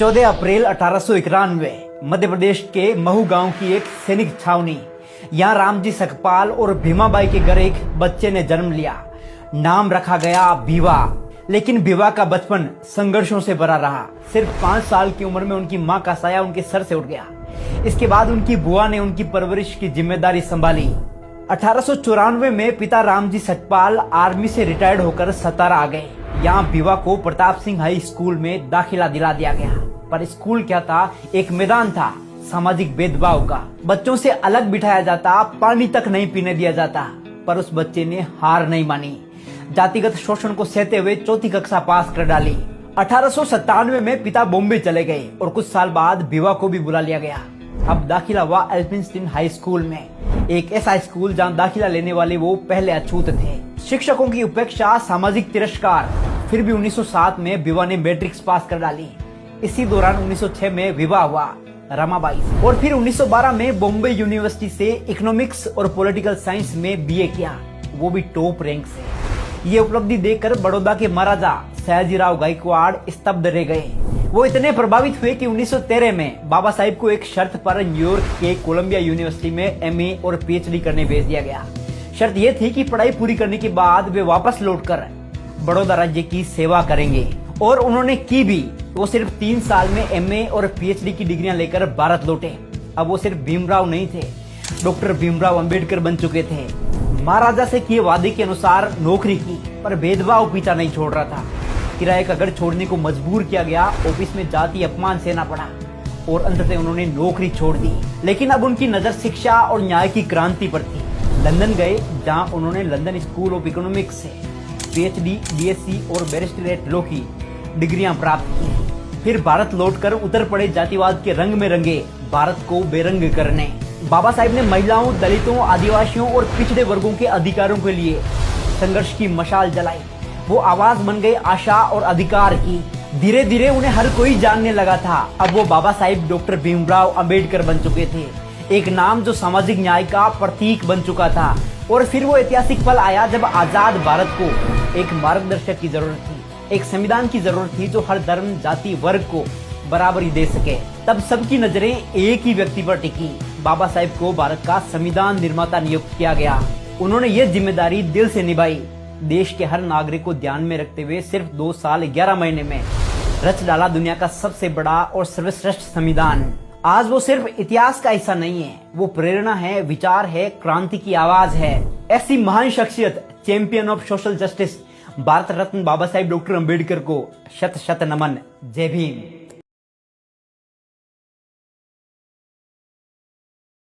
14 अप्रैल 1891 मध्य प्रदेश के महू गांव की एक सैनिक छावनी। यहाँ रामजी सकपाल और भीमाबाई के घर एक बच्चे ने जन्म लिया। नाम रखा गया भीवा। लेकिन भीवा का बचपन संघर्षों से भरा रहा। सिर्फ 5 साल की उम्र में उनकी मां का साया उनके सर से उठ गया। इसके बाद उनकी बुआ ने उनकी परवरिश की जिम्मेदारी संभाली। 1894 में पिता रामजी सकपाल आर्मी से रिटायर्ड होकर सतारा आ गए। यहाँ भीवा को प्रताप सिंह हाई स्कूल में दाखिला दिला दिया गया। पर स्कूल क्या था, एक मैदान था सामाजिक भेदभाव का। बच्चों से अलग बिठाया जाता, पानी तक नहीं पीने दिया जाता। पर उस बच्चे ने हार नहीं मानी। जातिगत शोषण को सहते हुए 4वीं कक्षा पास कर डाली। 1897 में पिता बॉम्बे चले गए और कुछ साल बाद भीवा को भी बुला लिया गया। अब दाखिला हुआ एल्फिंस्टीन हाई स्कूल में, एक ऐसा स्कूल जहां दाखिला लेने वाले वो पहले अछूत थे। शिक्षकों की उपेक्षा, सामाजिक तिरस्कार। फिर भी 1907 में भीवा ने मैट्रिक्स पास कर डाली। इसी दौरान 1906 में विवाह हुआ रमाबाई से। और फिर 1912 में बॉम्बे यूनिवर्सिटी से इकोनॉमिक्स और पॉलिटिकल साइंस में बीए किया, वो भी टॉप रैंक से। ये उपलब्धि देखकर बड़ौदा के महाराजा सयाजीराव गायकवाड़ स्तब्ध रह गए। वो इतने प्रभावित हुए कि 1913 में बाबा साहिब को एक शर्त पर न्यूयॉर्क के कोलंबिया यूनिवर्सिटी में एमए और पीएचडी करने भेज दिया गया। शर्त यह थी कि पढ़ाई पूरी करने के बाद वे वापस लौटकर बड़ौदा राज्य की सेवा करेंगे। और उन्होंने की भी। वो सिर्फ 3 साल में एमए और पीएचडी की डिग्रियां लेकर भारत लौटे। अब वो सिर्फ भीमराव नहीं थे, डॉक्टर भीमराव अंबेडकर बन चुके थे। महाराजा से किए वादे के अनुसार नौकरी की, पर भेदभाव पीछा नहीं छोड़ रहा था। किराए का घर छोड़ने को मजबूर किया गया, ऑफिस में जाति अपमान सहना पड़ा और अंततः उन्होंने नौकरी छोड़ दी। लेकिन अब उनकी नजर शिक्षा और न्याय की क्रांति पर थी। लंदन गए, जहां उन्होंने लंदन स्कूल ऑफ इकोनॉमिक्स से पीएचडी, बीएससी और बैरिस्टरेट लॉ की डिग्रियां प्राप्त की। फिर भारत लौटकर उतर पड़े जातिवाद के रंग में रंगे भारत को बेरंग करने। बाबा साहिब ने महिलाओं, दलितों, आदिवासियों और पिछड़े वर्गों के अधिकारों के लिए संघर्ष की मशाल जलाई। वो आवाज बन गए आशा और अधिकार की। धीरे धीरे उन्हें हर कोई जानने लगा था। अब वो बाबा साहिब डॉक्टर भीमराव अंबेडकर बन चुके थे, एक नाम जो सामाजिक न्याय का प्रतीक बन चुका था। और फिर वो ऐतिहासिक पल आया जब आजाद भारत को एक मार्गदर्शक की जरूरत थी, एक संविधान की जरूरत थी जो हर धर्म, जाति, वर्ग को बराबरी दे सके। तब सबकी नजरें एक ही व्यक्ति पर टिकी। बाबा साहिब को भारत का संविधान निर्माता नियुक्त किया गया। उन्होंने ये जिम्मेदारी दिल से निभाई। देश के हर नागरिक को ध्यान में रखते हुए सिर्फ 2 साल 11 महीने में रच डाला दुनिया का सबसे बड़ा और सर्वश्रेष्ठ संविधान। आज वो सिर्फ इतिहास का हिस्सा नहीं है, वो प्रेरणा है, विचार है, क्रांति की आवाज है। ऐसी महान शख्सियत, champion of social justice, Bharat Ratna Baba Sahib doctor Ambedkar को शत शत नमन। जय भीम।